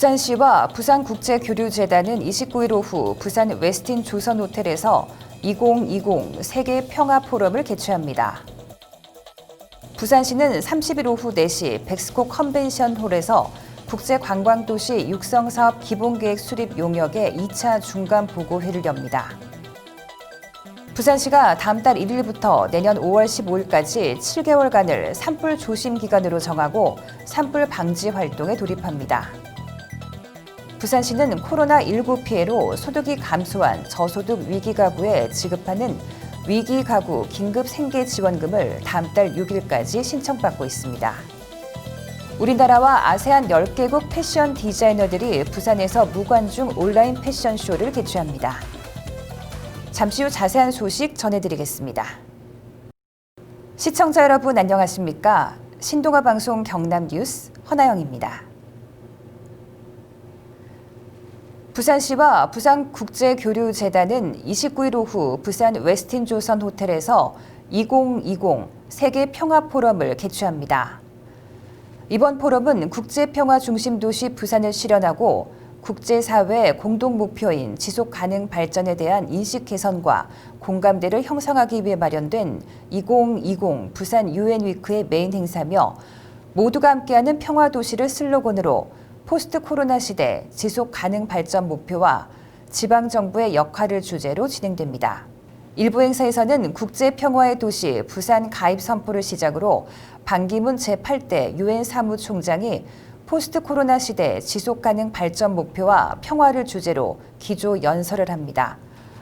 부산시와 부산국제교류재단은 29일 오후 부산 웨스틴 조선호텔에서 2020 세계 평화포럼을 개최합니다. 부산시는 30일 오후 4시 백스코 컨벤션홀에서 국제관광도시 육성사업 기본계획 수립 용역의 2차 중간보고회를 엽니다. 부산시가 다음 달 1일부터 내년 5월 15일까지 7개월간을 산불 조심 기간으로 정하고 산불 방지 활동에 돌입합니다. 부산시는 코로나19 피해로 소득이 감소한 저소득 위기가구에 지급하는 위기가구 긴급생계지원금을 다음 달 6일까지 신청받고 있습니다. 우리나라와 아세안 10개국 패션 디자이너들이 부산에서 무관중 온라인 패션쇼를 개최합니다. 잠시 후 자세한 소식 전해드리겠습니다. 시청자 여러분 안녕하십니까? 신동아 방송 경남 뉴스 허나영입니다. 부산시와 부산국제교류재단은 29일 오후 부산 웨스틴 조선 호텔에서 2020 세계 평화포럼을 개최합니다. 이번 포럼은 국제평화 중심 도시 부산을 실현하고 국제사회의 공동 목표인 지속가능 발전에 대한 인식 개선과 공감대를 형성하기 위해 마련된 2020 부산 유엔위크의 메인 행사며 모두가 함께하는 평화도시를 슬로건으로 포스트 코로나 시대 지속 가능 발전 목표와 지방정부의 역할을 주제로 진행됩니다. 일부 행사에서는 국제평화의 도시 부산 가입 선포를 시작으로 반기문 제8대 유엔 사무총장이 포스트 코로나 시대 지속 가능 발전 목표와 평화를 주제로 기조 연설을 합니다.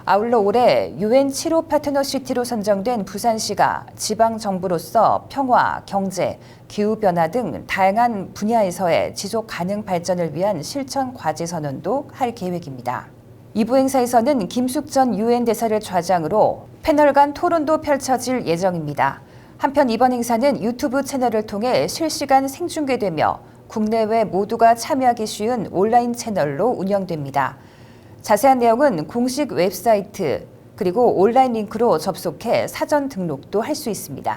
아울러 올해 유엔 7호 파트너시티로 선정된 부산시가 지방정부로서 평화, 경제, 기후변화 등 다양한 분야에서의 지속 가능 발전을 위한 실천 과제 선언도 할 계획입니다. 2부 행사에서는 김숙 전 유엔 대사를 좌장으로 패널 간 토론도 펼쳐질 예정입니다. 한편 이번 행사는 유튜브 채널을 통해 실시간 생중계되며 국내외 모두가 참여하기 쉬운 온라인 채널로 운영됩니다. 자세한 내용은 공식 웹사이트 그리고 온라인 링크로 접속해 사전 등록도 할 수 있습니다.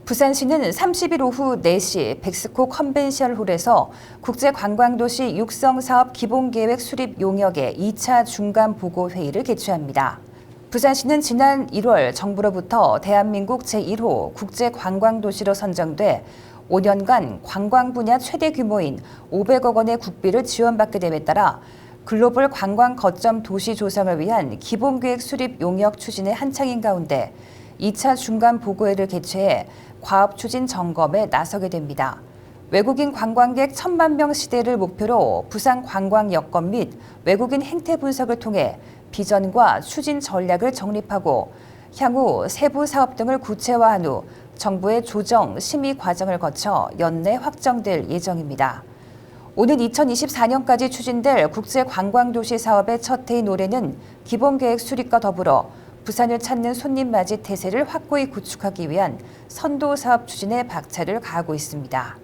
부산시는 30일 오후 4시 백스코 컨벤션홀에서 국제관광도시 육성사업 기본계획 수립 용역의 2차 중간보고회의를 개최합니다. 부산시는 지난 1월 정부로부터 대한민국 제1호 국제관광도시로 선정돼 5년간 관광 분야 최대 규모인 500억 원의 국비를 지원받게 됨에 따라 글로벌 관광 거점 도시 조성을 위한 기본계획 수립 용역 추진의 한창인 가운데 2차 중간 보고회를 개최해 과업 추진 점검에 나서게 됩니다. 외국인 관광객 1,000만 명 시대를 목표로 부산 관광 여건 및 외국인 행태 분석을 통해 비전과 추진 전략을 정립하고 향후 세부 사업 등을 구체화한 후 정부의 조정, 심의 과정을 거쳐 연내 확정될 예정입니다. 오는 2024년까지 추진될 국제관광도시 사업의 첫 해인 올해는 기본계획 수립과 더불어 부산을 찾는 손님 맞이 태세를 확고히 구축하기 위한 선도사업 추진에 박차를 가하고 있습니다.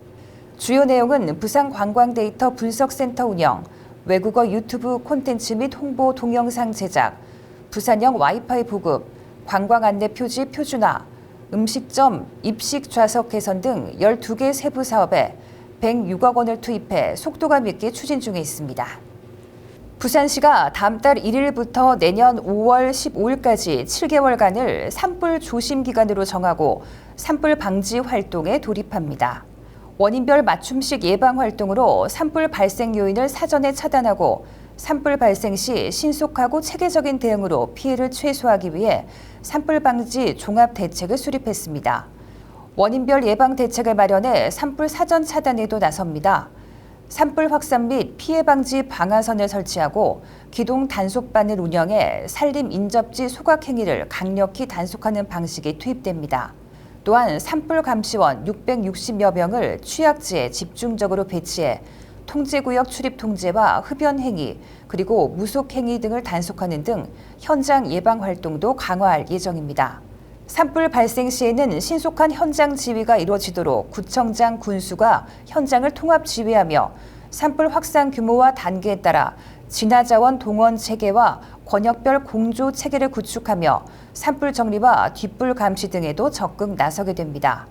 주요 내용은 부산 관광데이터 분석센터 운영, 외국어 유튜브 콘텐츠 및 홍보 동영상 제작, 부산형 와이파이 보급, 관광 안내 표지 표준화, 음식점 입식 좌석 개선 등 12개 세부 사업에 106억 원을 투입해 속도감 있게 추진 중에 있습니다. 부산시가 다음 달 1일부터 내년 5월 15일까지 7개월간을 산불 조심 기간으로 정하고 산불 방지 활동에 돌입합니다. 원인별 맞춤식 예방 활동으로 산불 발생 요인을 사전에 차단하고 산불 발생 시 신속하고 체계적인 대응으로 피해를 최소화하기 위해 산불 방지 종합 대책을 수립했습니다. 원인별 예방 대책을 마련해 산불 사전 차단에도 나섭니다. 산불 확산 및 피해 방지 방화선을 설치하고 기동 단속반을 운영해 산림 인접지 소각 행위를 강력히 단속하는 방식이 투입됩니다. 또한 산불 감시원 660여 명을 취약지에 집중적으로 배치해 통제구역 출입 통제와 흡연 행위, 그리고 무속 행위 등을 단속하는 등 현장 예방 활동도 강화할 예정입니다. 산불 발생 시에는 신속한 현장 지휘가 이루어지도록 구청장 군수가 현장을 통합 지휘하며 산불 확산 규모와 단계에 따라 진화자원 동원 체계와 권역별 공조 체계를 구축하며 산불 정리와 뒷불 감시 등에도 적극 나서게 됩니다.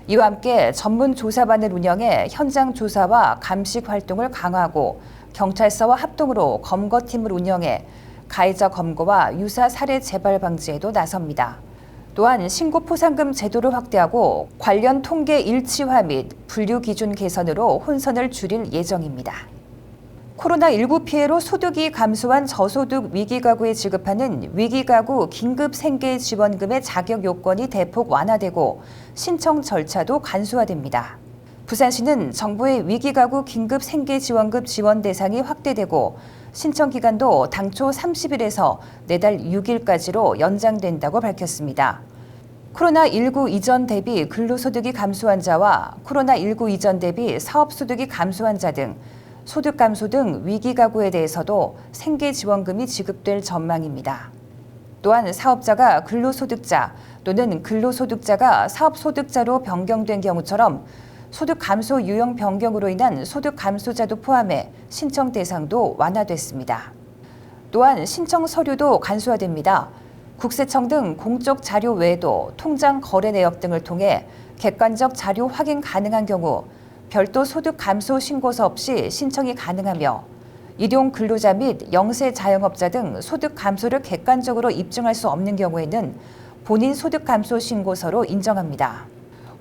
이와 함께 전문 조사반을 운영해 현장 조사와 감식 활동을 강화하고 경찰서와 합동으로 검거팀을 운영해 가해자 검거와 유사 살해 재발 방지에도 나섭니다. 또한 신고 포상금 제도를 확대하고 관련 통계 일치화 및 분류 기준 개선으로 혼선을 줄일 예정입니다. 코로나19 피해로 소득이 감소한 저소득 위기가구에 지급하는 위기가구 긴급생계지원금의 자격 요건이 대폭 완화되고 신청 절차도 간소화됩니다. 부산시는 정부의 위기가구 긴급생계지원금 지원 대상이 확대되고 신청 기간도 당초 30일에서 내달 6일까지로 연장된다고 밝혔습니다. 코로나19 이전 대비 근로소득이 감소한 자와 코로나19 이전 대비 사업소득이 감소한 자 등 소득 감소 등 위기가구에 대해서도 생계지원금이 지급될 전망입니다. 또한 사업자가 근로소득자 또는 근로소득자가 사업소득자로 변경된 경우처럼 소득 감소 유형 변경으로 인한 소득 감소자도 포함해 신청 대상도 완화됐습니다. 또한 신청 서류도 간소화됩니다. 국세청 등 공적 자료 외에도 통장 거래 내역 등을 통해 객관적 자료 확인 가능한 경우 별도 소득 감소 신고서 없이 신청이 가능하며 일용 근로자 및 영세 자영업자 등 소득 감소를 객관적으로 입증할 수 없는 경우에는 본인 소득 감소 신고서로 인정합니다.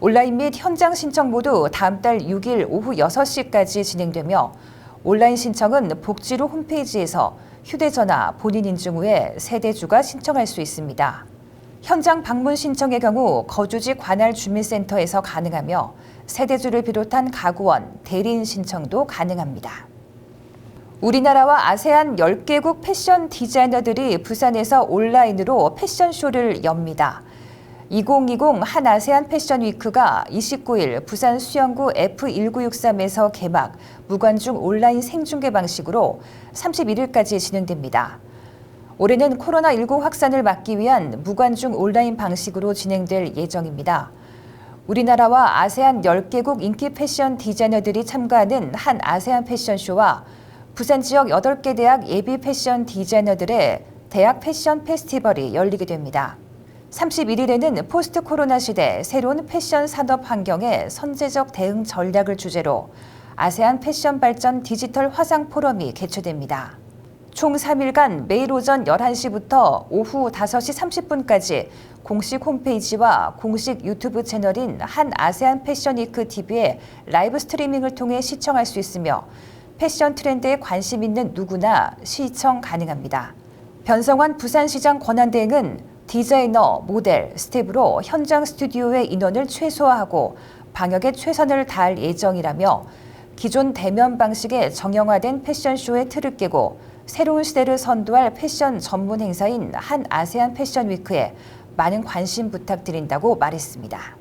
온라인 및 현장 신청 모두 다음 달 6일 오후 6시까지 진행되며 온라인 신청은 복지로 홈페이지에서 휴대전화 본인 인증 후에 세대주가 신청할 수 있습니다. 현장 방문 신청의 경우 거주지 관할 주민센터에서 가능하며 세대주를 비롯한 가구원, 대리인 신청도 가능합니다. 우리나라와 아세안 10개국 패션 디자이너들이 부산에서 온라인으로 패션쇼를 엽니다. 2020 한 아세안 패션 위크가 29일 부산 수영구 F1963에서 개막, 무관중 온라인 생중계 방식으로 31일까지 진행됩니다. 올해는 코로나19 확산을 막기 위한 무관중 온라인 방식으로 진행될 예정입니다. 우리나라와 아세안 10개국 인기 패션 디자이너들이 참가하는 한 아세안 패션쇼와 부산 지역 8개 대학 예비 패션 디자이너들의 대학 패션 페스티벌이 열리게 됩니다. 31일에는 포스트 코로나 시대 새로운 패션 산업 환경의 선제적 대응 전략을 주제로 아세안 패션 발전 디지털 화상 포럼이 개최됩니다. 총 3일간 매일 오전 11시부터 오후 5시 30분까지 공식 홈페이지와 공식 유튜브 채널인 한 아세안 패션 위크 TV에 라이브 스트리밍을 통해 시청할 수 있으며 패션 트렌드에 관심 있는 누구나 시청 가능합니다. 변성환 부산시장 권한대행은 디자이너, 모델, 스텝으로 현장 스튜디오의 인원을 최소화하고 방역에 최선을 다할 예정이라며 기존 대면 방식의 정형화된 패션쇼의 틀을 깨고 새로운 시대를 선도할 패션 전문 행사인 한 아세안 패션 위크에 많은 관심 부탁드린다고 말했습니다.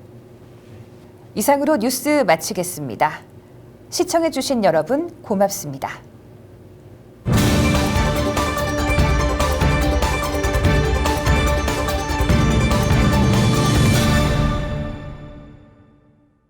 이상으로 뉴스 마치겠습니다. 시청해주신 여러분 고맙습니다.